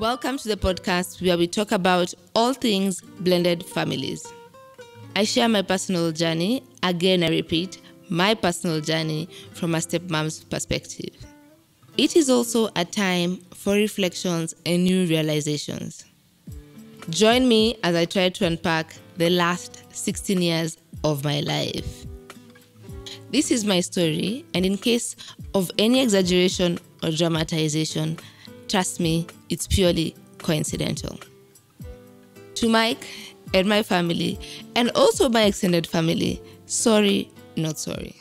Welcome to the podcast where we talk about all things blended families. I share my personal journey, again I repeat, my personal journey from a stepmom's perspective. It is also a time for reflections and new realizations. Join me as I try to unpack the last 16 years of my life. This is my story, and in case of any exaggeration or dramatization, trust me, it's purely coincidental. To Mike and my family, and also my extended family, sorry, not sorry.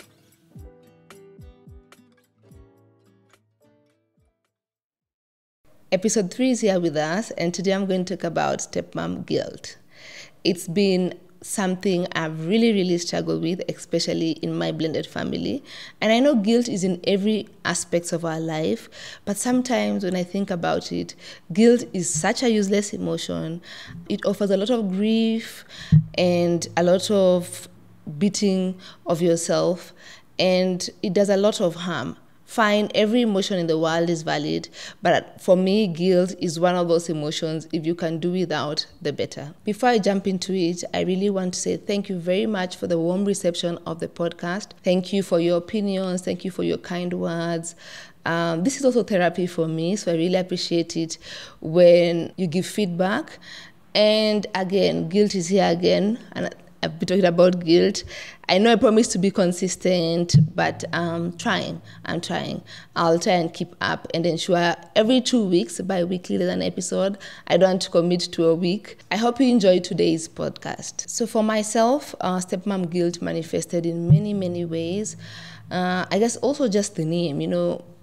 Episode 3 is here with us, and today I'm going to talk about stepmom guilt. It's been something I've really struggled with, especially in my blended family. And I know guilt is in every aspect of our life, but sometimes when I think about it, guilt is such a useless emotion. It offers a lot of grief and a lot of beating of yourself, and it does a lot of harm. Fine, every emotion in the world is valid, but for me, guilt is one of those emotions. If you can do without, the better. Before I jump into it, I really want to say thank you very much for the warm reception of the podcast. Thank you for your opinions. Thank you for your kind words. This is also therapy for me, so I really appreciate it when you give feedback. And again, guilt is here again, and I've been talking about guilt. I know I promised to be consistent, but I'm trying. I'll try and keep up and ensure every 2 weeks, bi-weekly, there's an episode. I don't want to commit to a week. I hope you enjoy today's podcast. So for myself, stepmom guilt manifested in many ways. I guess also just the name,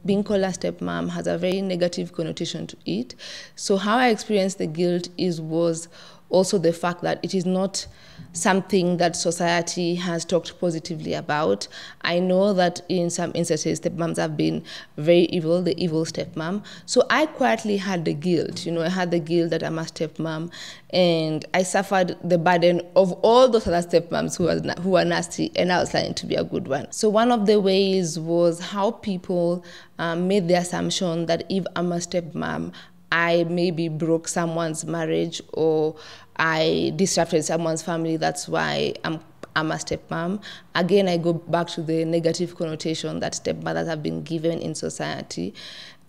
being called a stepmom has a very negative connotation to it. So how I experienced the guilt was also the fact that it is not something that society has talked positively about. I know that in some instances, stepmoms have been very evil, the evil stepmom. So I quietly had the guilt. I had the guilt that I'm a stepmom, and I suffered the burden of all those other stepmoms who were nasty, and I was trying to be a good one. So one of the ways was how people made the assumption that if I'm a stepmom, I maybe broke someone's marriage or I disrupted someone's family. That's why I'm a stepmom. Again, I go back to the negative connotation that stepmothers have been given in society.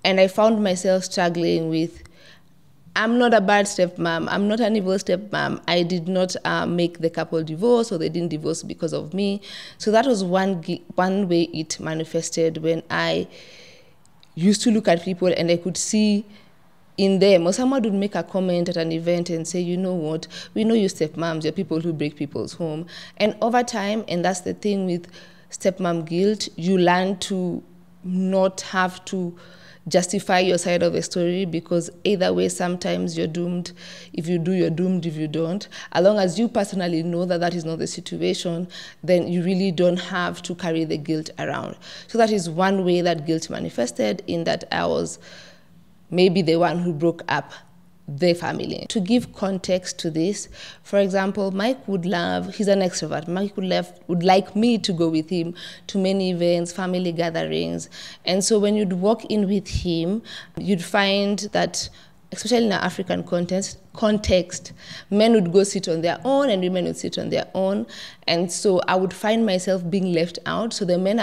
And I found myself struggling with, I'm not a bad stepmom. I'm not an evil stepmom. I did not make the couple divorce, or they didn't divorce because of me. So that was one way it manifested, when I used to look at people and I could see in them, or someone would make a comment at an event and say, you know what, we know you stepmoms, you're people who break people's home. And over time, and that's the thing with stepmom guilt, you learn to not have to justify your side of the story, because either way, sometimes you're doomed. If you do, you're doomed if you don't. As long as you personally know that that is not the situation, then you really don't have to carry the guilt around. So that is one way that guilt manifested, in that I was maybe the one who broke up the family. To give context to this, for example, Mike he's an extrovert. Mike would like me to go with him to many events, family gatherings. And so when you'd walk in with him, you'd find that, especially in an African context, men would go sit on their own and women would sit on their own. And so I would find myself being left out. So the men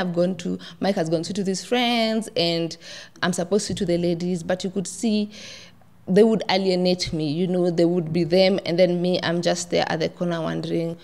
Mike has gone to sit with his friends, and I'm supposed to sit with the ladies, but you could see they would alienate me. They would be them, and then me, I'm just there at the corner wondering,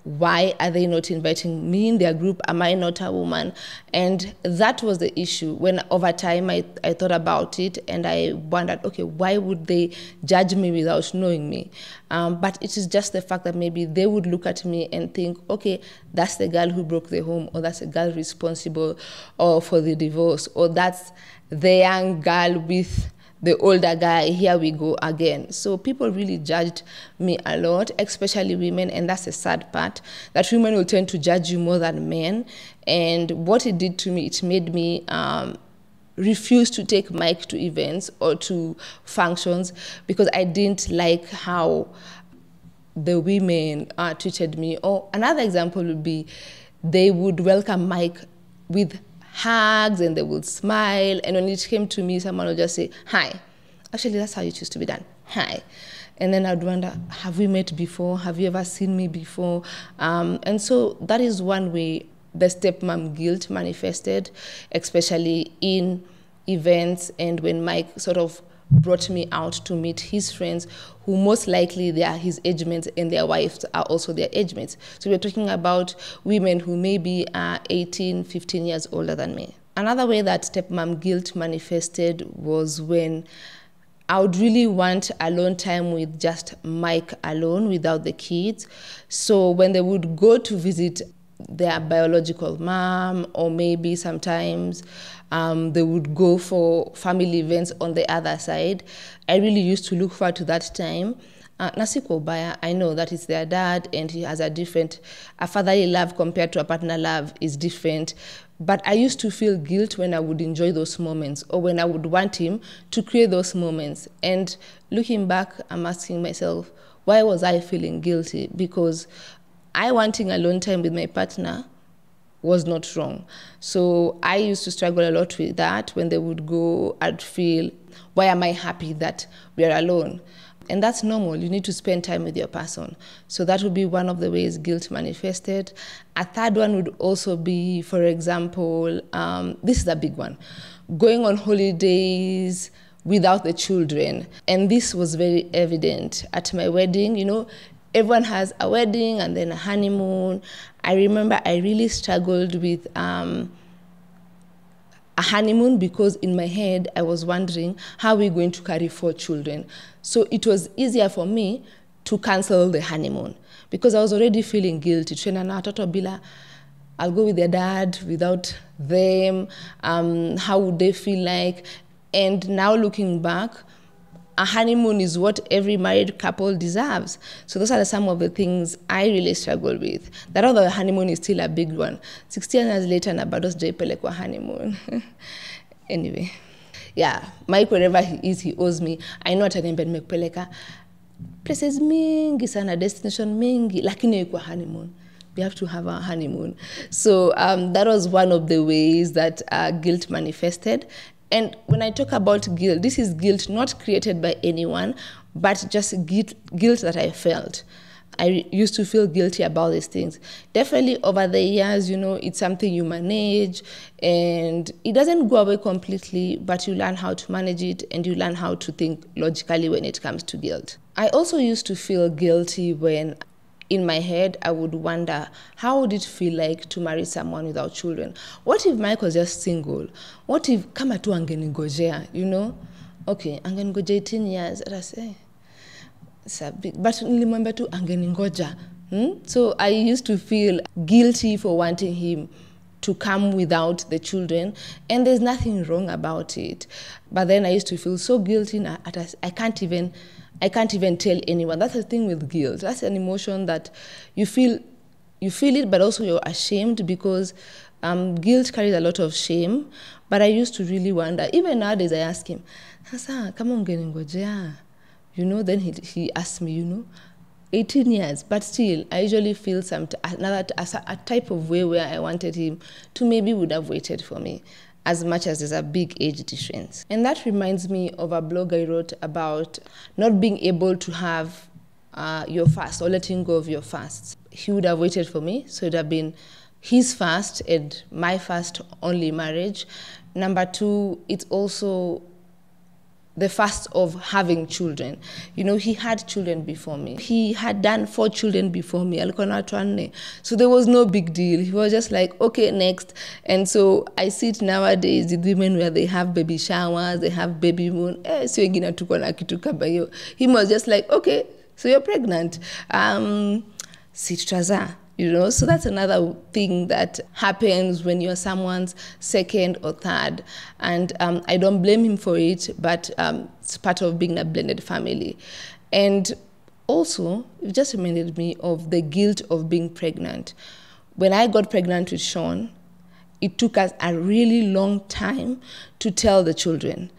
why are they not inviting me in their group? Am I not a woman? And that was the issue. When over time I thought about it, and I wondered, okay, why would they judge me without knowing me? But it is just the fact that maybe they would look at me and think, okay, that's the girl who broke the home, or that's the girl responsible for the divorce, or that's the young girl with the older guy, here we go again. So people really judged me a lot, especially women, and that's the sad part, that women will tend to judge you more than men. And what it did to me, it made me refuse to take Mike to events or to functions, because I didn't like how the women treated me. Or another example would be, they would welcome Mike with hugs and they would smile. And when it came to me, someone would just say, hi. Actually, that's how it used to be done. Hi. And then I'd wonder, have we met before? Have you ever seen me before? And so that is one way the stepmom guilt manifested, especially in events and when Mike sort of brought me out to meet his friends who most likely they are his age mates and their wives are also their age mates. So we're talking about women who maybe are 18, 15 years older than me. Another way that stepmom guilt manifested was when I would really want alone time with just Mike alone without the kids. So when they would go to visit their biological mom, or maybe sometimes they would go for family events on the other side, I really used to look forward to that time. Nasiko Baya, I know that it's their dad and he has a fatherly love compared to a partner love is different. But I used to feel guilt when I would enjoy those moments or when I would want him to create those moments. And looking back, I'm asking myself, why was I feeling guilty? Because I wanting alone time with my partner was not wrong. So I used to struggle a lot with that. When they would go, I'd feel, why am I happy that we are alone? And that's normal. You need to spend time with your person. So that would be one of the ways guilt manifested. A third one would also be, for example, this is a big one, going on holidays without the children. And this was very evident at my wedding. You know, everyone has a wedding and then a honeymoon. I remember I really struggled with a honeymoon because in my head I was wondering how we're going to carry 4 children. So it was easier for me to cancel the honeymoon because I was already feeling guilty. I'll go with their dad without them. How would they feel like? And now looking back, a honeymoon is what every married couple deserves. So those are some of the things I really struggle with. That other honeymoon is still a big one. 16 years later, na bado sijaipelekwa honeymoon. Anyway, yeah, Mike, wherever he is, he owes me. I know ataniambia nimekupeleka places mingi sana, destination mingi, lakini yuko honeymoon. We have to have a honeymoon. So that was one of the ways that guilt manifested. And when I talk about guilt, this is guilt not created by anyone, but just guilt that I felt. I used to feel guilty about these things. Definitely over the years, you know, it's something you manage and it doesn't go away completely, but you learn how to manage it and you learn how to think logically when it comes to guilt. I also used to feel guilty when in my head, I would wonder, how would it feel like to marry someone without children? What if Mike was just single? What if, kama tu angeningojea, you know? Okay, angeningojea 18 years, and I say, but nilimwambia tu angeningoja. So I used to feel guilty for wanting him to come without the children, and there's nothing wrong about it. But then I used to feel so guilty, I can't even tell anyone. That's the thing with guilt. That's an emotion that you feel it, but also you're ashamed because guilt carries a lot of shame. But I used to really wonder, even nowadays I ask him, Sasa, kama ungeningojea, you know, then he asked me, you know, 18 years, but still, I usually feel a type of way where I wanted him to maybe would have waited for me, as much as there's a big age difference. And that reminds me of a blog I wrote about not being able to have your fast or letting go of your fasts. He would have waited for me, so it would have been his fast and my fast only marriage. Number 2, it's also the fast of having children. You know, he had children before me. He had done 4 children before me. So there was no big deal. He was just like, okay, next. And so I see it nowadays with women where they have baby showers, they have baby moon. He was just like, okay, so you're pregnant. You know, so that's another thing that happens when you're someone's second or third. And I don't blame him for it, but it's part of being a blended family. And also, it just reminded me of the guilt of being pregnant. When I got pregnant with Sean, it took us a really long time to tell the children.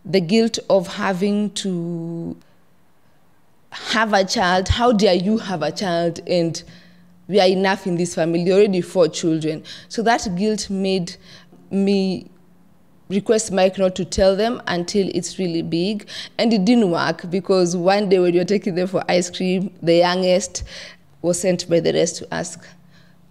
The guilt of having to have a child, how dare you have a child, and we are enough in this family, already 4 children. So that guilt made me request Mike not to tell them until it's really big. And it didn't work, because one day when you're taking them for ice cream, the youngest was sent by the rest to ask,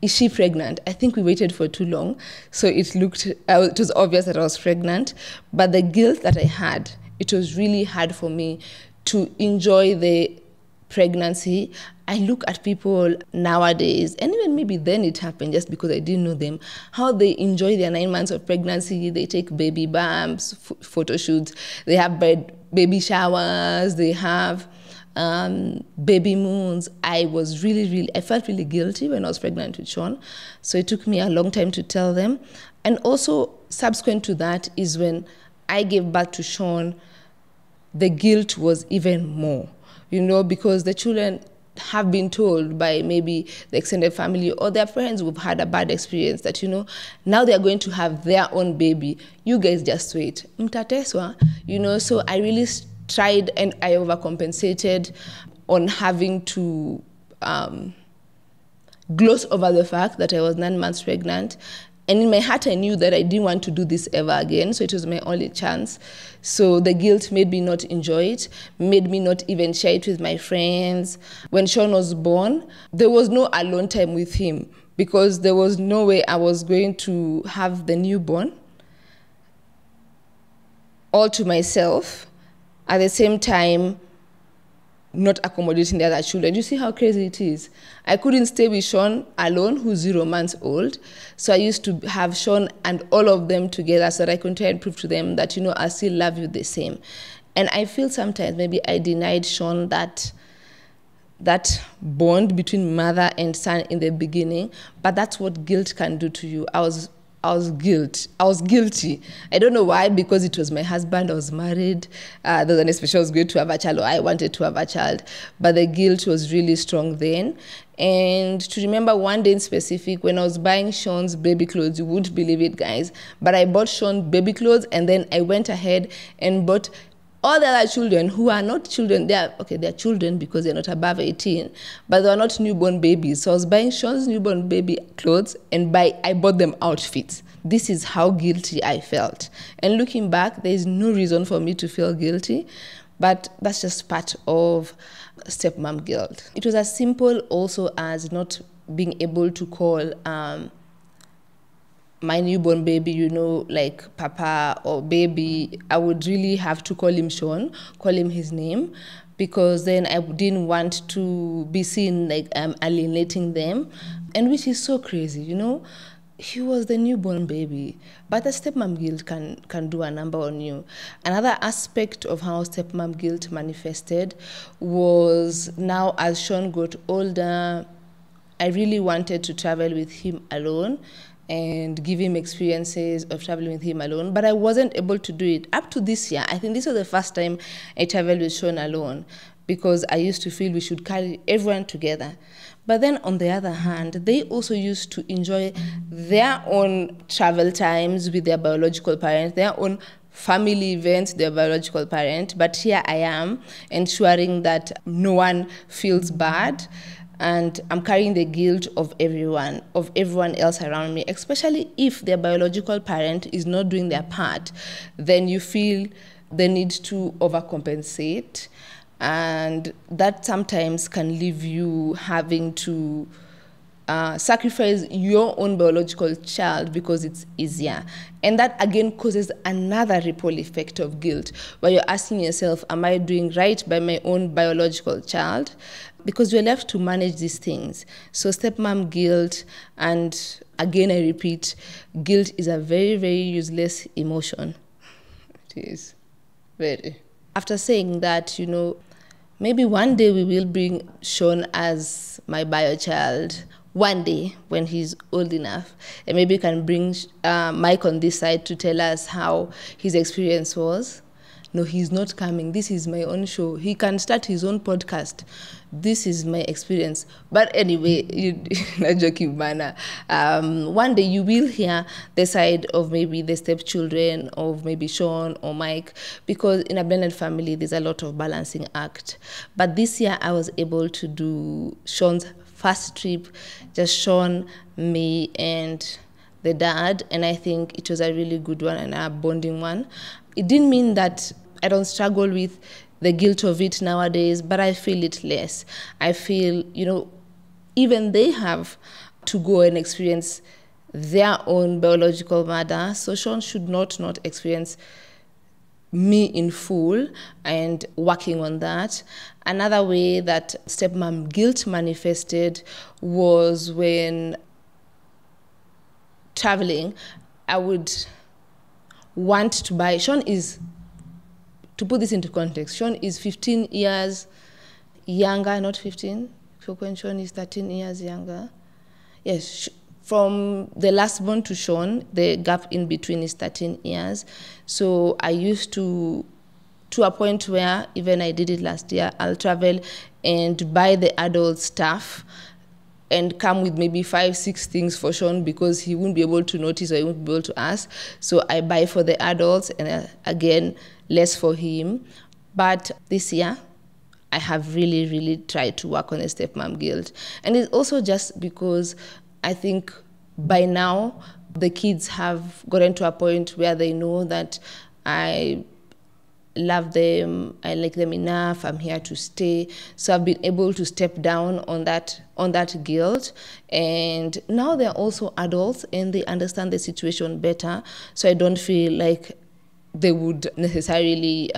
is she pregnant? I think we waited for too long, so it was obvious that I was pregnant. But the guilt that I had, it was really hard for me to enjoy the pregnancy. I look at people nowadays, and even maybe then it happened just because I didn't know them, how they enjoy their 9 months of pregnancy. They take baby bumps, photo shoots, they have baby showers, they have baby moons. I felt really guilty when I was pregnant with Sean. So it took me a long time to tell them. And also subsequent to that is when I gave birth to Sean, the guilt was even more, because the children have been told by maybe the extended family or their friends who've had a bad experience that, now they're going to have their own baby. You guys just wait. Mtateswa, so I really tried, and I overcompensated on having to gloss over the fact that I was 9 months pregnant. And in my heart, I knew that I didn't want to do this ever again, so it was my only chance. So the guilt made me not enjoy it, made me not even share it with my friends. When Sean was born, there was no alone time with him, because there was no way I was going to have the newborn all to myself, at the same time not accommodating the other children. You see how crazy it is? I couldn't stay with Sean alone, who's 0 months old. So I used to have Sean and all of them together so that I could try and prove to them that, I still love you the same. And I feel sometimes maybe I denied Sean that bond between mother and son in the beginning, but that's what guilt can do to you. I was guilty. I don't know why, because it was my husband, I was married. There was an expectation I was going to have a child, or I wanted to have a child. But the guilt was really strong then. And to remember one day in specific, when I was buying Sean's baby clothes, you wouldn't believe it, guys, but I bought Sean baby clothes, and then I went ahead and bought all the other children who are not children. They're children because they're not above 18, but they're not newborn babies. So I was buying Sean's newborn baby clothes, and I bought them outfits. This is how guilty I felt. And looking back, there is no reason for me to feel guilty, but that's just part of stepmom guilt. It was as simple also as not being able to call my newborn baby, like Papa or baby. I would really have to call him Sean, call him his name, because then I didn't want to be seen like I'm alienating them, and which is so crazy, He was the newborn baby, but the stepmom guilt can do a number on you. Another aspect of how stepmom guilt manifested was, now as Sean got older, I really wanted to travel with him alone and give him experiences of traveling with him alone, but I wasn't able to do it. Up to this year, I think this was the first time I traveled with Sean alone, because I used to feel we should carry everyone together. But then on the other hand, they also used to enjoy their own travel times with their biological parents, their own family events, their biological parent. But here I am, ensuring that no one feels bad, and I'm carrying the guilt of everyone else around me, especially if their biological parent is not doing their part. Then you feel the need to overcompensate, and that sometimes can leave you having to sacrifice your own biological child because it's easier. And that again causes another ripple effect of guilt, where you're asking yourself, am I doing right by my own biological child? Because you're left to manage these things. So stepmom guilt, and again I repeat, guilt is a very, very useless emotion. It is, very. After saying that, maybe one day we will bring Sean as my bio child, one day when he's old enough, and maybe we can bring Mike on this side to tell us how his experience was. No, he's not coming. This is my own show. He can start his own podcast. This is my experience. But anyway, not joking manner. One day you will hear the side of maybe the stepchildren of maybe Sean or Mike, because in a blended family, there's a lot of balancing act. But this year I was able to do Sean's first trip, just Sean, me, and the dad, and I think it was a really good one and a bonding one. It didn't mean that I don't struggle with the guilt of it nowadays, but I feel it less. I feel, even they have to go and experience their own biological mother, so Sean should not experience me in full, and working on that. Another way that stepmom guilt manifested was when traveling. I would want to buy, Sean is, to put this into context, Sean is 15 years younger, not 15, so when Sean is 13 years younger. Yes, from the last born to Sean, the gap in between is 13 years. So I used to a point where, even I did it last year, I'll travel and buy the adult stuff and come with maybe 5-6 things for Sean, because he won't be able to notice or he won't be able to ask. So I buy for the adults and again, less for him. But this year, I have really tried to work on the stepmom guilt. And it's also just because I think by now the kids have gotten to a point where they know that I love them, I like them enough, I'm here to stay. So I've been able to step down on that guilt. And now they're also adults and they understand the situation better. So I don't feel like they would necessarily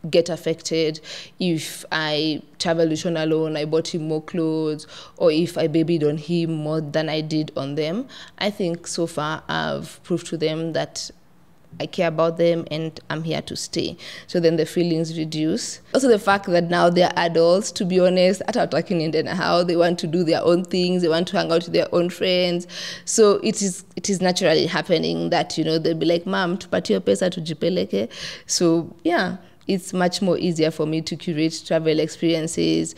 get affected if I travel with Sean alone, I bought him more clothes, or if I babied on him more than I did on them. I think so far I've proved to them that I care about them and I'm here to stay. So then the feelings reduce. Also the fact that now they're adults, to be honest, at talking in the how they want to do their own things, they want to hang out with their own friends. So it is naturally happening that, they'll be like, Mom, tupatie pesa tujipeleke. So yeah, it's much more easier for me to curate travel experiences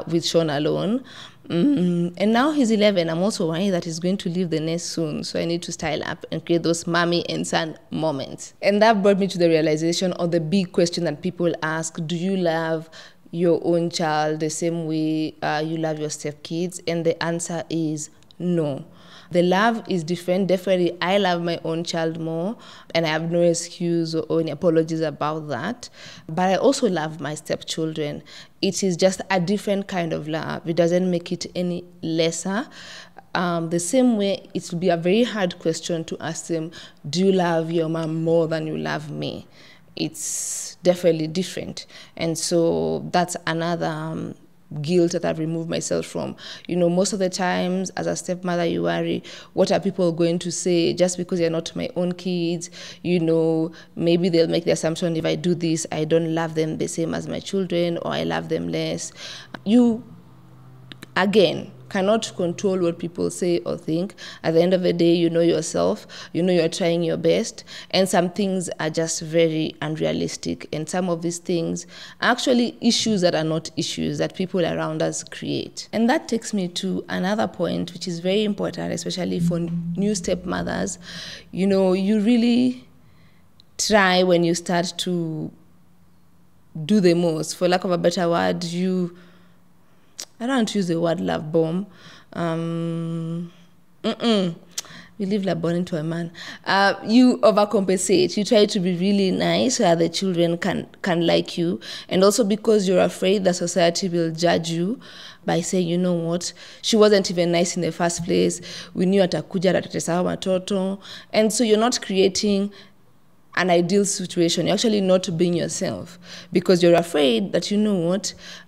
with Sean alone. And now he's 11. I'm also worried that he's going to leave the nest soon. So I need to style up and create those mommy and son moments. And that brought me to the realization of the big question that people ask: do you love your own child the same way you love your stepkids? And the answer is no. The love is different. Definitely, I love my own child more, and I have no excuse or any apologies about that. But I also love my stepchildren. It is just a different kind of love. It doesn't make it any lesser. The same way, it will be a very hard question to ask them, do you love your mom more than you love me? It's definitely different. And so that's another guilt that I've removed myself from. Most of the times as a stepmother, you worry, what are people going to say just because you're not my own kids? Maybe they'll make the assumption, if I do this, I don't love them the same as my children, or I love them less. You, again, cannot control what people say or think. At the end of the day, you know yourself, you're trying your best, and some things are just very unrealistic. And some of these things are actually issues that are not issues that people around us create. And that takes me to another point, which is very important, especially for new stepmothers. You really try when you start to do the most. For lack of a better word, I don't want to use the word love bomb. We leave love bomb into a man. You overcompensate. You try to be really nice so that the children can like you. And also because you're afraid that society will judge you by saying, you know what, she wasn't even nice in the first place. We knew atakuja atatesa watoto. And so you're not creating an ideal situation. You're actually not being yourself, because you're afraid that,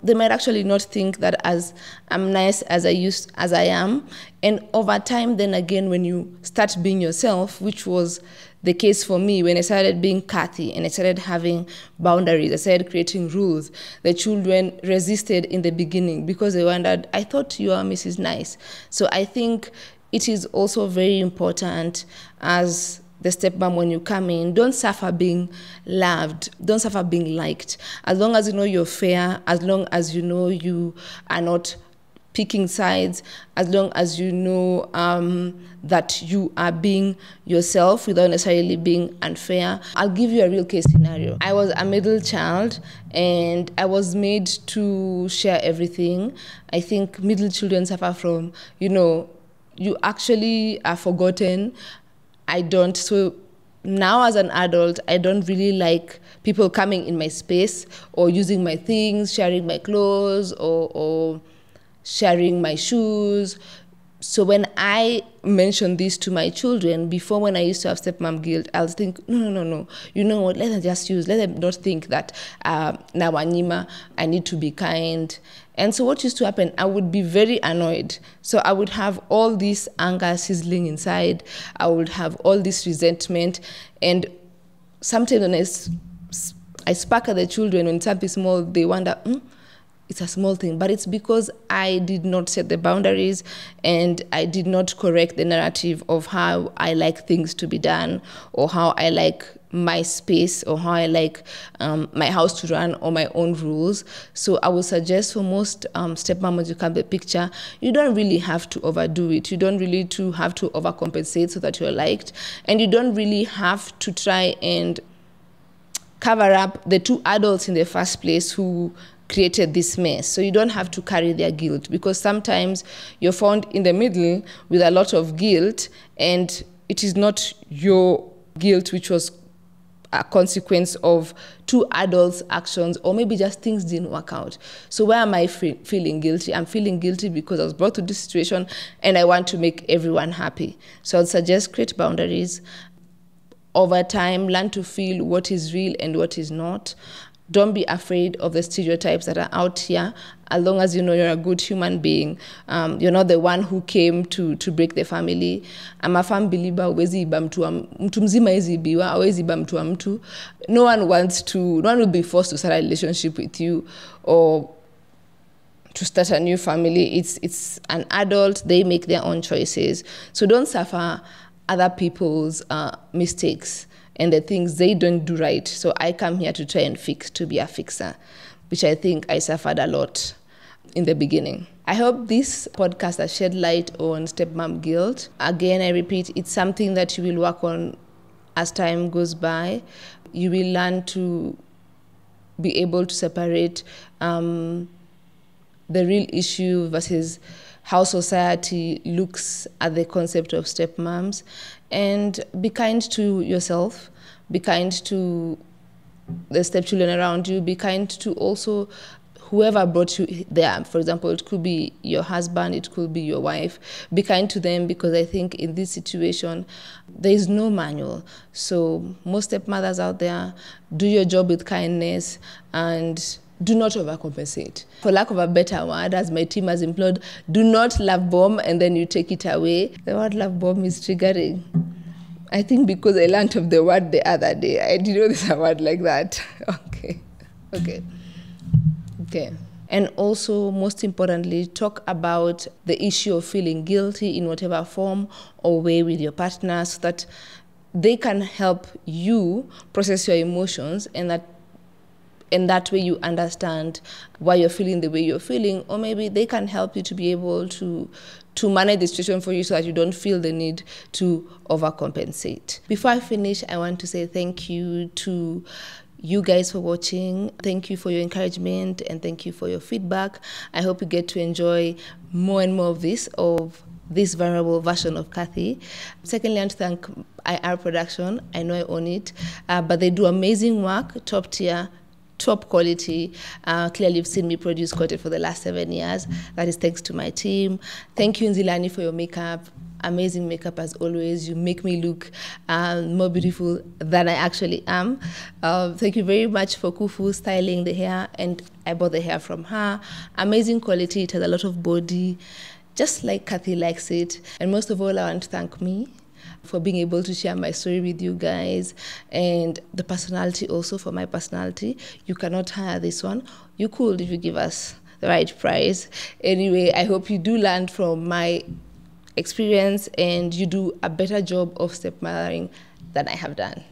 they might actually not think that as I'm nice as I am. And over time, then again, when you start being yourself, which was the case for me when I started being Kathy and I started having boundaries, I started creating rules, the children resisted in the beginning because they wondered, I thought you are Mrs. Nice. So I think it is also very important as the stepmom, when you come in, don't suffer being loved, don't suffer being liked. As long as you know you're fair, as long as you know you are not picking sides, as long as you know that you are being yourself without necessarily being unfair. I'll give you a real case scenario. I was a middle child and I was made to share everything. I think middle children suffer from, you actually are forgotten. I don't. So now as an adult, I don't really like people coming in my space or using my things, sharing my clothes or sharing my shoes. So when I mention this to my children, before when I used to have stepmom guilt, I'll think, no. You know what, let them just use, let them not think that now Anima, I need to be kind. And so what used to happen, I would be very annoyed. So I would have all this anger sizzling inside. I would have all this resentment. And sometimes when I spark at the children, when something small, they wonder, it's a small thing, but it's because I did not set the boundaries and I did not correct the narrative of how I like things to be done or how I like my space or how I like my house to run or my own rules. So I would suggest for most stepmoms who come the picture, you don't really have to overdo it. You don't really have to overcompensate so that you're liked. And you don't really have to try and cover up the two adults in the first place who created this mess. So you don't have to carry their guilt, because sometimes you're found in the middle with a lot of guilt and it is not your guilt which was a consequence of two adults' actions, or maybe just things didn't work out. So why am I feeling guilty? I'm feeling guilty because I was brought to this situation and I want to make everyone happy. So I'd suggest create boundaries. Over time, learn to feel what is real and what is not. Don't be afraid of the stereotypes that are out here. As long as you know you're a good human being, you're not the one who came to break the family. I'm a firm believer, huwezi iba mtu mzima hawezi ibiwa, hawezi iba mtu wa mtu. No one will be forced to start a relationship with you or to start a new family. It's an adult, they make their own choices. So don't suffer other people's mistakes and the things they don't do right. So I come here to try and fix, to be a fixer, which I think I suffered a lot in the beginning. I hope this podcast has shed light on stepmom guilt. Again, I repeat, it's something that you will work on as time goes by. You will learn to be able to separate the real issue versus how society looks at the concept of stepmoms, and be kind to yourself, be kind to the stepchildren around you, be kind to also whoever brought you there. For example, it could be your husband, it could be your wife. Be kind to them, because I think in this situation, there is no manual. So most stepmothers out there, do your job with kindness and do not overcompensate. For lack of a better word, as my team has employed, do not love bomb and then you take it away. The word love bomb is triggering. I think because I learned of the word the other day. I didn't know there's a word like that. Okay. And also, most importantly, talk about the issue of feeling guilty in whatever form or way with your partner, so that they can help you process your emotions, and that way you understand why you're feeling the way you're feeling, or maybe they can help you to be able to manage the situation for you so that you don't feel the need to overcompensate. Before I finish, I want to say thank you to you guys for watching. Thank you for your encouragement and thank you for your feedback. I hope you get to enjoy more and more of this vulnerable version of Kathy. Secondly, I want to thank IR Production. I know I own it, but they do amazing work, top tier, top quality. Clearly, you've seen me produce content for the last 7 years. That is thanks to my team. Thank you, Nzilani, for your makeup. Amazing makeup as always. You make me look more beautiful than I actually am. Thank you very much for Kufu styling the hair, and I bought the hair from her. Amazing quality. It has a lot of body, just like Kathy likes it. And most of all, I want to thank me for being able to share my story with you guys, and the personality also, for my personality. You cannot hire this one. You could if you give us the right price. Anyway, I hope you do learn from my experience and you do a better job of stepmothering than I have done.